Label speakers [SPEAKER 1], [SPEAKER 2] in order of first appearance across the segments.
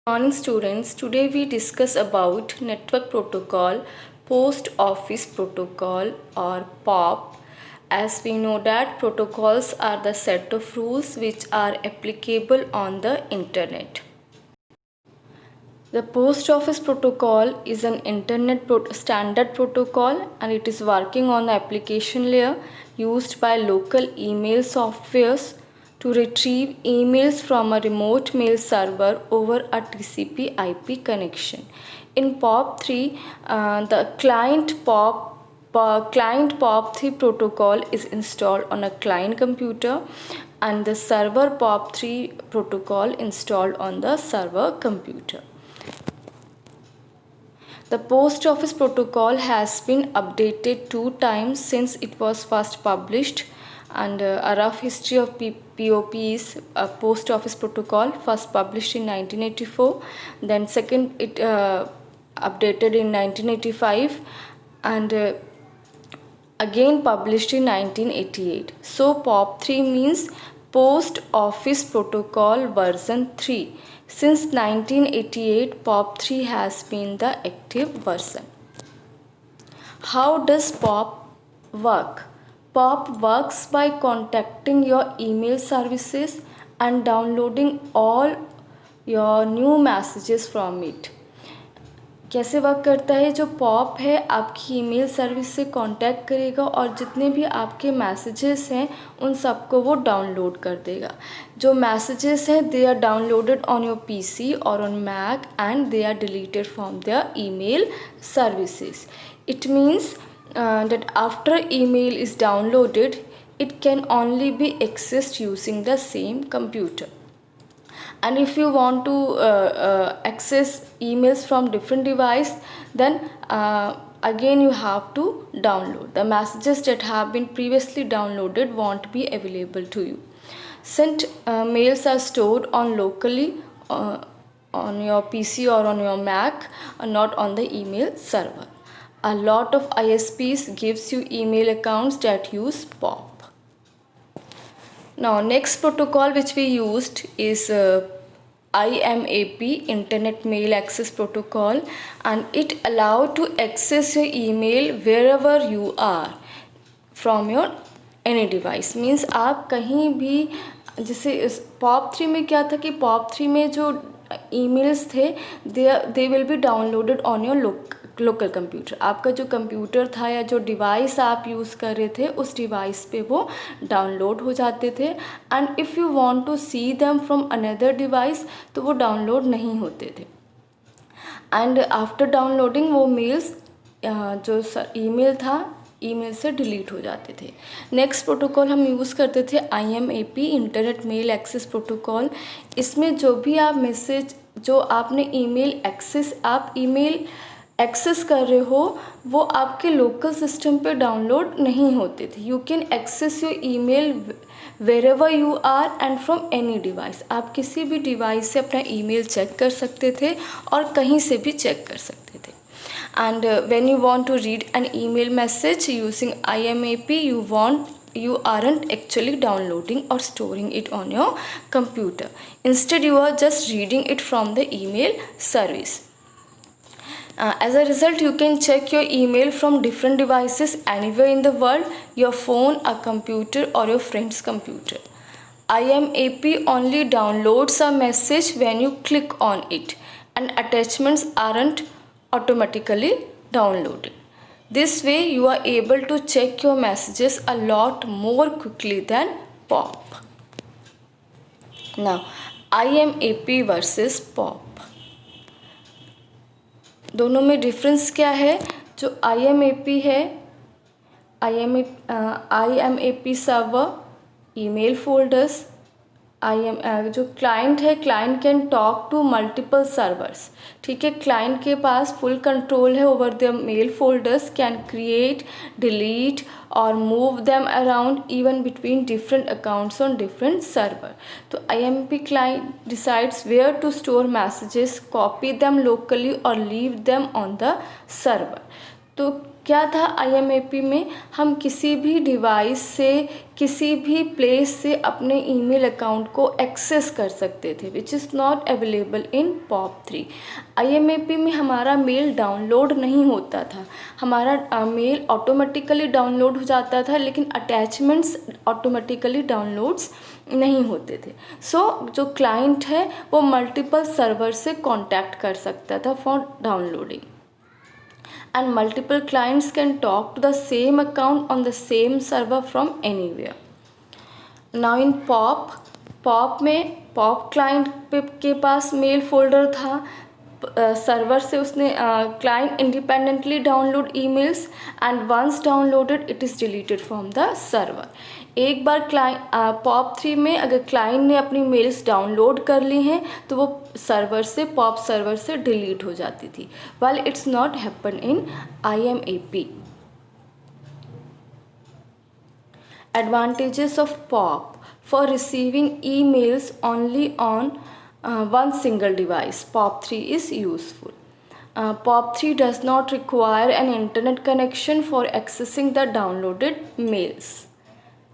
[SPEAKER 1] Morning students, today we discuss about network protocol, post office protocol or POP. As we know that protocols are the set of rules which are applicable on the internet. The post office protocol is an internet standard protocol and it is working on the application layer used by local email softwares to retrieve emails from a remote mail server over a TCP IP connection. In POP3, the client POP3 protocol is installed on a client computer and the server POP3 protocol installed on the server computer. The post office protocol has been updated 2 times since it was first published, and a rough history of POP is post office protocol first published in 1984, then second it updated in 1985 and again published in 1988. So POP3 means Post Office Protocol version 3. Since 1988, POP3 has been the active version. How does POP work? POP works by contacting your email services and downloading all your new messages from it. कैसे work करता है? जो pop है आपकी email service से contact करेगा और जितने भी आपके मैसेजेस हैं उन सबको वो डाउनलोड कर देगा. जो मैसेजेस हैं they are downloaded on your PC और on Mac and they are deleted from their email services. It means that after email is downloaded, it can only be accessed using the same computer. And if you want to access emails from different device, then again you have to download. The messages that have been previously downloaded won't be available to you. Sent mails are stored on locally on your PC or on your Mac, not on the email server. A lot of ISPs gives you email accounts that use POP. Now next protocol which we used is IMAP, Internet Mail Access Protocol, and it allowed to access your email wherever you are from your any device. Means आप कहीं भी, जैसे POP3 में क्या था कि POP3 में जो emails थे they will be downloaded on your local computer. आपका जो कंप्यूटर था या जो डिवाइस आप यूज़ कर रहे थे उस डिवाइस पे वो डाउनलोड हो जाते थे. And if you want to see them from another device तो वो डाउनलोड नहीं होते थे. एंड आफ्टर डाउनलोडिंग वो मेल्स जो ईमेल था ईमेल से डिलीट हो जाते थे. नेक्स्ट प्रोटोकॉल हम यूज़ करते थे IMAP, internet mail access protocol. इसमें जो भी आप मैसेज जो आपने ईमेल एक्सेस कर रहे हो वो आपके लोकल सिस्टम पे डाउनलोड नहीं होते थे. You can access your email wherever you are and from any device. आप किसी भी डिवाइस से अपना ईमेल चेक कर सकते थे और कहीं से भी चेक कर सकते थे. And when you want to read an email message using IMAP, you aren't actually downloading or storing it on your computer. Instead you are just reading it from the email service. As a result, you can check your email from different devices anywhere in the world, your phone, a computer or your friend's computer. IMAP only downloads a message when you click on it and attachments aren't automatically downloaded. This way you are able to check your messages a lot more quickly than POP. Now, IMAP versus POP. दोनों में difference क्या है? जो IMAP है, IMAP server email folders. जो client है, client can talk to multiple servers. ठीक है, क्लाइंट के पास फुल कंट्रोल है over the mail folders, can create, delete और move them around even between different accounts on different server. तो IMAP client decides where to store messages, copy them locally और leave them on the server. तो क्या था IMAP में, हम किसी भी डिवाइस से, किसी भी प्लेस से अपने ईमेल अकाउंट को एक्सेस कर सकते थे, which is not available in POP3। IMAP में हमारा मेल डाउनलोड नहीं होता था, हमारा मेल ऑटोमेटिकली डाउनलोड हो जाता था, लेकिन अटैचमेंट्स ऑटोमेटिकली डाउनलोड्स नहीं होते थे। सो जो क्लाइंट है वो मल्टीपल सर्वर से कांटेक्ट कर सकता था for downloading, and multiple clients can talk to the same account on the same server from anywhere. Now in POP में POP क्लाइंट के पास मेल फोल्डर था, सर्वर से उसने client independently download emails and once downloaded it is deleted from the server. एक बार client POP3 में अगर क्लाइंट ने अपनी मेल्स डाउनलोड कर ली हैं तो वो सर्वर से, POP सर्वर से डिलीट हो जाती थी, while it's not happen in IMAP। Advantages of POP for receiving emails only on one single device. POP3 is useful. POP3 does not require an internet connection for accessing the downloaded mails.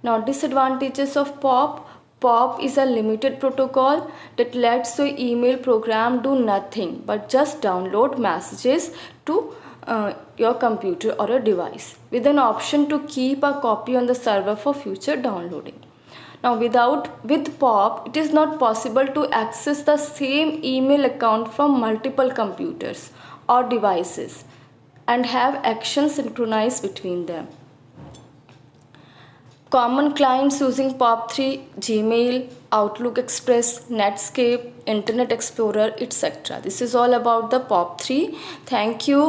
[SPEAKER 1] Now, disadvantages of POP. POP is a limited protocol that lets your email program do nothing but just download messages to your computer or a device, with an option to keep a copy on the server for future downloading. Now with POP, it is not possible to access the same email account from multiple computers or devices and have actions synchronized between them. Common clients using POP3: Gmail, Outlook Express, Netscape, Internet Explorer, etc. This is all about the POP3. Thank you.